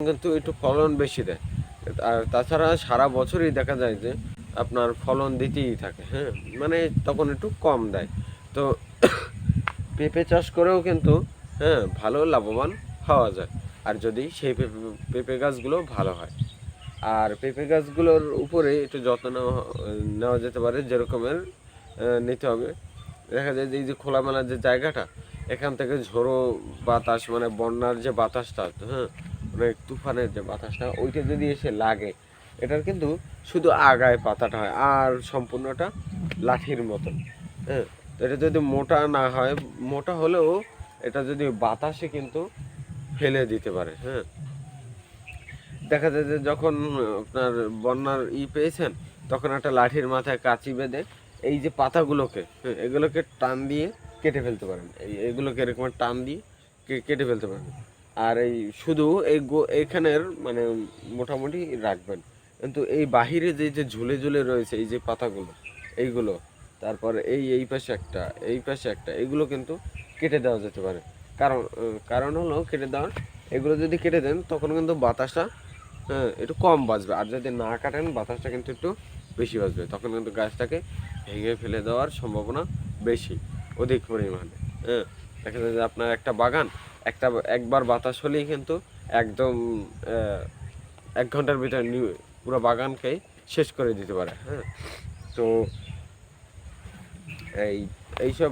কিন্তু একটু ফলন বেশি দেয়। আর তাছাড়া সারা বছরই দেখা যায় যে আপনার ফলন দিতেই থাকে, হ্যাঁ, মানে তখন একটু কম দেয়। তো পেঁপে চাষ করেও কিন্তু, হ্যাঁ, ভালো লাভবান হওয়া যায়, আর যদি সেই পেঁপে পেঁপে গাছগুলো ভালো হয়। আর পেঁপে গাছগুলোর উপরে একটু যত্ন নেওয়া নেওয়া যেতে পারে, যেরকমের নিতে হবে। দেখা যায় যে এই যে খোলামেলা যে জায়গাটা, এখান থেকে ঝোড়ো বাতাস, মানে বন্যার যে বাতাসটা, হ্যাঁ, মানে তুফানের যে বাতাসটা, ওইটা যদি এসে লাগে, এটার কিন্তু শুধু আগায় পাতাটা হয়, আর সম্পূর্ণটা লাঠির মতন, হ্যাঁ। তো এটা যদি মোটা না হয়, মোটা হলেও এটা যদি বাতাসে কিন্তু ফেলে দিতে পারে, হ্যাঁ। দেখা যায় যে যখন আপনার বন্যার পেয়েছেন, তখন একটা লাঠির মাথায় কাঁচি বেঁধে এই যে পাতাগুলোকে, হ্যাঁ, এগুলোকে টান দিয়ে কেটে ফেলতে পারেন। এগুলোকে এরকম টান দিয়ে কেটে ফেলতে পারেন। আর এই শুধু এইখানের মানে মোটামুটি রাখবেন, কিন্তু এই বাহিরে যে ঝুলে ঝুলে রয়েছে এই যে পাতাগুলো, এইগুলো, তারপরে এই পাশে একটা, এই পাশে একটা, এগুলো কিন্তু কেটে দেওয়া যেতে পারে। কারণ কারণ হলো কেটে দেওয়ার, এগুলো যদি কেটে দেন তখন কিন্তু বাতাসটা, হ্যাঁ, একটু কম বাজবে। আর যদি না কাটেন, বাতাসটা কিন্তু একটু বেশি বাজবে, তখন কিন্তু গাছটাকে ভেঙে ফেলে দেওয়ার সম্ভাবনা বেশি, অধিক পরিমাণে, হ্যাঁ। দেখা যায় যে আপনার একটা বাগান, একবার বাতাস হলেই কিন্তু একদম 1 ঘন্টার ভিতরে পুরো বাগানকেই শেষ করে দিতে পারে, হ্যাঁ। তো এই এইসব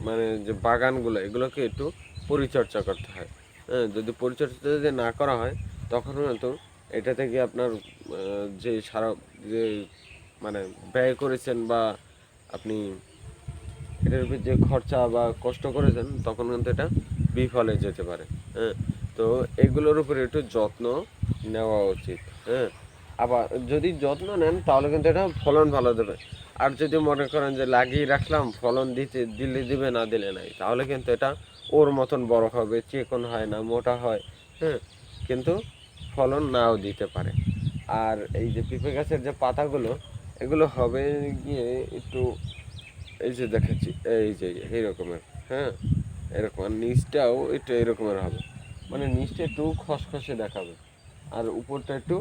মানে যে বাগানগুলো, এগুলোকে একটু পরিচর্যা করতে হয়, হ্যাঁ। যদি পরিচর্যা যদি না করা হয়, তখন হয়তো এটা থেকে আপনার যে সারা যে মানে ব্যয় করেছেন, বা আপনি এটার উপর যে খরচা বা কষ্ট করেছেন, তখন কিন্তু এটা বিফলে যেতে পারে, হ্যাঁ। তো এগুলোর উপরে একটু যত্ন নেওয়া উচিত, হ্যাঁ। আবার যদি যত্ন নেন, তাহলে কিন্তু এটা ফলন ভালো দেবে। আর যদি মনে করেন যে লাগিয়ে রাখলাম, ফলন দিলে দিবে, না দিলে নাই, তাহলে কিন্তু এটা ওর মতন বড় হবে, চিকন হয় না, মোটা হয়, হ্যাঁ, কিন্তু ফলন নাও দিতে পারে। আর এই যে পেঁপে গাছের যে পাতাগুলো, এগুলো হবে গিয়ে একটু, এই যে দেখাচ্ছি, এই যে এই রকমের, হ্যাঁ, এরকম। আর নিচটাও একটু এরকমের হবে, মানে নিচটা একটু খসখসে দেখাবে, আর উপরটা একটু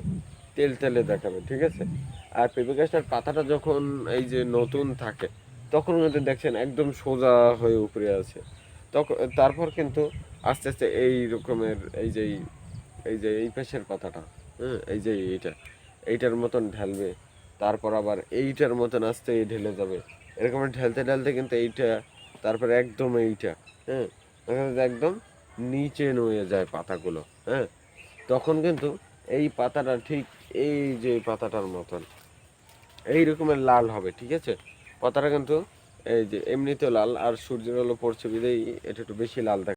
তেল তেলে দেখাবে, ঠিক আছে। আর পেঁপে গাছটার পাতাটা যখন এই যে নতুন থাকে, তখন কিন্তু দেখছেন একদম সোজা হয়ে উপরে আছে। তখন তারপর কিন্তু আস্তে আস্তে এই রকমের, এই পাশের পাতাটা, হ্যাঁ, এই যে এইটার মতন ঢালবে, তারপর আবার এইটার মতন আস্তে ঢেলে যাবে, এরকম ঢেলতে ঢেলতে কিন্তু এইটা, তারপরে একদম এইটা, হ্যাঁ, দেখা যাচ্ছে একদম নিচে নুয়ে যায় পাতাগুলো, হ্যাঁ। তখন কিন্তু এই পাতাটা ঠিক এই যে পাতাটার মতন এই রকমের লাল হবে, ঠিক আছে। পাতাটা কিন্তু এই যে এমনিতে লাল, আর সূর্যের আলো পড়ছে বিধেই এটা একটু বেশি লাল থাকে।